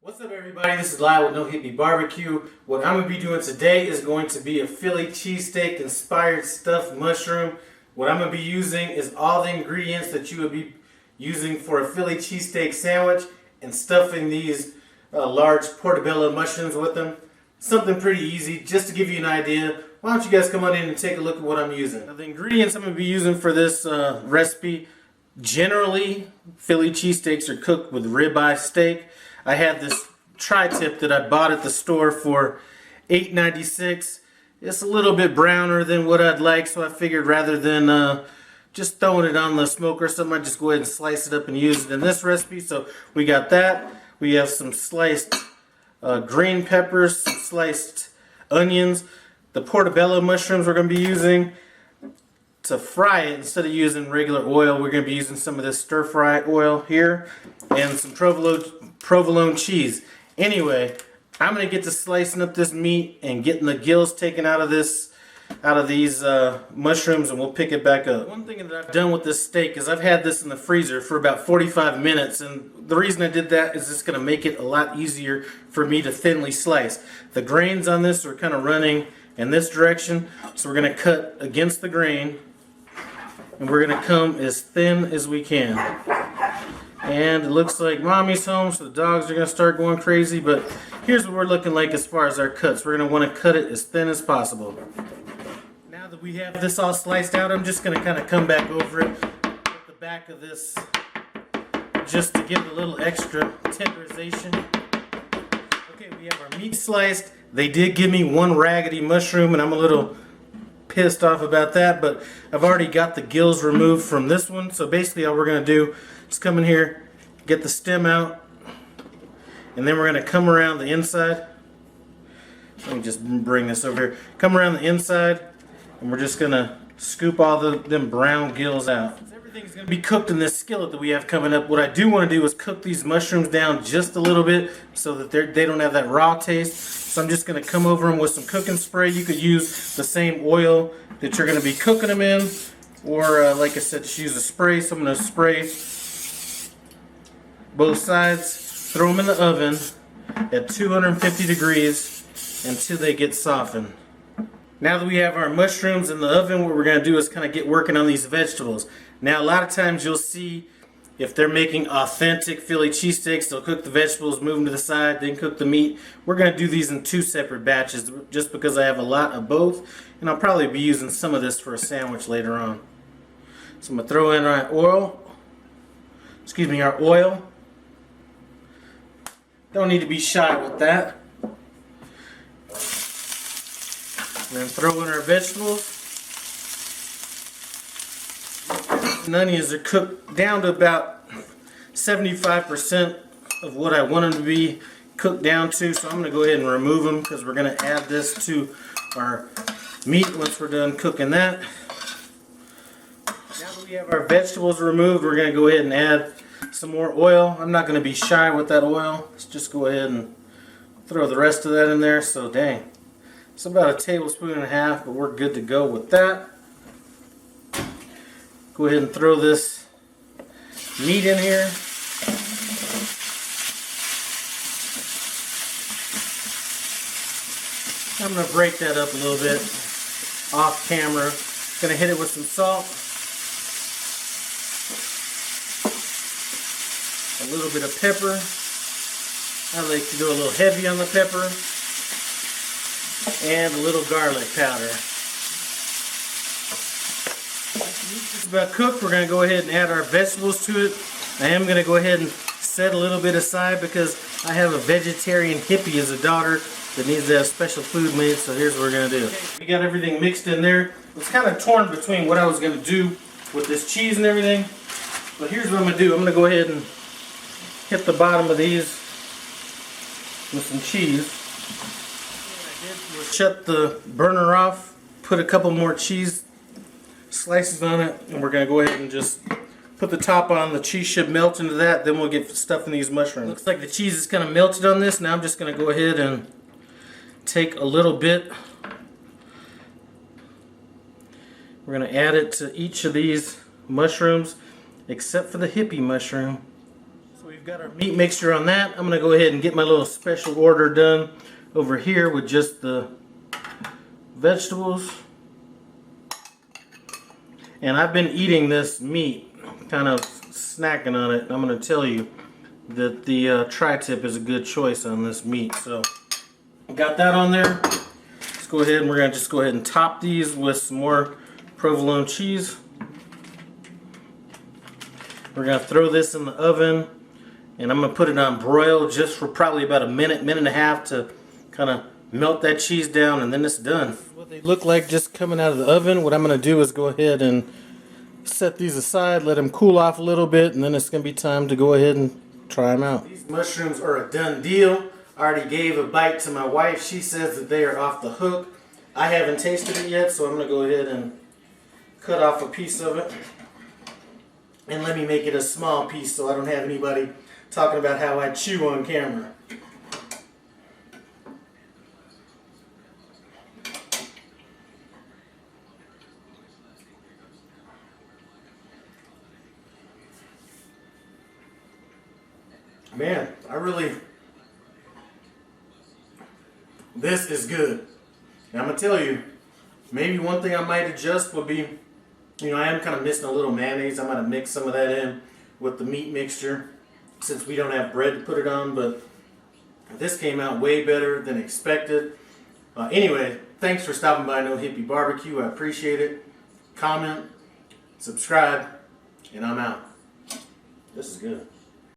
What's up, everybody? This is Lyle with No Hippie Barbecue. What I'm going to be doing today is going to be a Philly cheesesteak inspired stuffed mushroom. What I'm going to be using is all the ingredients that you would be using for a Philly cheesesteak sandwich and stuffing these large portobello mushrooms with them. Something pretty easy, just to give you an idea. Why don't you guys come on in and take a look at what I'm using. Now, the ingredients I'm going to be using for this recipe, generally Philly cheesesteaks are cooked with ribeye steak. I had this tri-tip that I bought at the store for $8.96. It's a little bit browner than what I'd like, so I figured rather than just throwing it on the smoker or something, I'd just go ahead and slice it up and use it in this recipe. So we got that. We have some sliced green peppers, some sliced onions, the portobello mushrooms we're going to be using. To fry it, instead of using regular oil, we're going to be using some of this stir-fry oil here and some provolone cheese. Anyway, I'm going to get to slicing up this meat and getting the gills taken out of these mushrooms, and we'll pick it back up. One thing that I've done with this steak is I've had this in the freezer for about 45 minutes, and the reason I did that is it's going to make it a lot easier for me to thinly slice. The grains on this are kind of running in this direction, so we're going to cut against the grain. And we're going to come as thin as we can. And it looks like mommy's home, so the dogs are going to start going crazy. But here's what we're looking like as far as our cuts. We're going to want to cut it as thin as possible. Now that we have this all sliced out, I'm just going to kind of come back over it at the back of this just to give it a little extra tenderization. Okay, we have our meat sliced. They did give me one raggedy mushroom, and I'm a little pissed off about that, but I've already got the gills removed from this one. So basically all we're going to do is come in here, get the stem out, and then we're going to come around the inside. Let me just bring this over here. Come around the inside, and we're just going to scoop all them brown gills out. Everything's going to be cooked in this skillet that we have coming up. What I do want to do is cook these mushrooms down just a little bit so that they don't have that raw taste. So I'm just going to come over them with some cooking spray. You could use the same oil that you're going to be cooking them in, or like I said, just use a spray. So I'm going to spray both sides, throw them in the oven at 250 degrees until they get softened. Now that we have our mushrooms in the oven, what we're going to do is kind of get working on these vegetables. Now, a lot of times you'll see if they're making authentic Philly cheesesteaks, they'll cook the vegetables, move them to the side, then cook the meat. We're going to do these in two separate batches just because I have a lot of both, and I'll probably be using some of this for a sandwich later on. So I'm going to throw in our oil. Don't need to be shy with that. And then throw in our vegetables. And onions are cooked down to about 75% of what I want them to be cooked down to. So I'm going to go ahead and remove them because we're going to add this to our meat once we're done cooking that. Now that we have our vegetables removed, we're going to go ahead and add some more oil. I'm not going to be shy with that oil. Let's just go ahead and throw the rest of that in there. So dang, it's about a tablespoon and a half, but we're good to go with that. Go ahead and throw this meat in here. I'm going to break that up a little bit off camera. Going to hit it with some salt. A little bit of pepper. I like to go a little heavy on the pepper. And a little garlic powder. It's about cooked. We're going to go ahead and add our vegetables to it. I am going to go ahead and set a little bit aside because I have a vegetarian hippie as a daughter that needs to have special food made, so here's what we're going to do. We got everything mixed in there. I was kind of torn between what I was going to do with this cheese and everything, but here's what I'm going to do. I'm going to go ahead and hit the bottom of these with some cheese. What I did was shut the burner off, put a couple more cheese slices on it, and we're going to go ahead and just put the top on. The cheese should melt into that, then we'll get stuff in these mushrooms. Looks like the cheese is kind of melted on this. Now I'm just going to go ahead and take a little bit. We're going to add it to each of these mushrooms except for the hippie mushroom. So we We've got our meat mixture on that. I'm going to go ahead and get my little special order done over here with just the vegetables. And I've been eating this meat, kind of snacking on it. I'm going to tell you that the tri-tip is a good choice on this meat. So got that on there. Let's go ahead and we're going to just go ahead and top these with some more provolone cheese. We're going to throw this in the oven, and I'm going to put it on broil just for probably about a minute, minute and a half to kind of melt that cheese down, and then it's done. What they look like just coming out of the oven. What I'm going to do is go ahead and set these aside, let them cool off a little bit, and then it's going to be time to go ahead and try them out. These mushrooms are a done deal. I already gave a bite to my wife. She says that they are off the hook. I haven't tasted it yet, so I'm going to go ahead and cut off a piece of it. And let me make it a small piece so I don't have anybody talking about how I chew on camera. Man, this is good. And I'm going to tell you, maybe one thing I might adjust would be, you know, I am kind of missing a little mayonnaise. I might have mixed some of that in with the meat mixture since we don't have bread to put it on, but this came out way better than expected. Anyway, thanks for stopping by No Hippie Barbecue. I appreciate it. Comment, subscribe, and I'm out. This is good.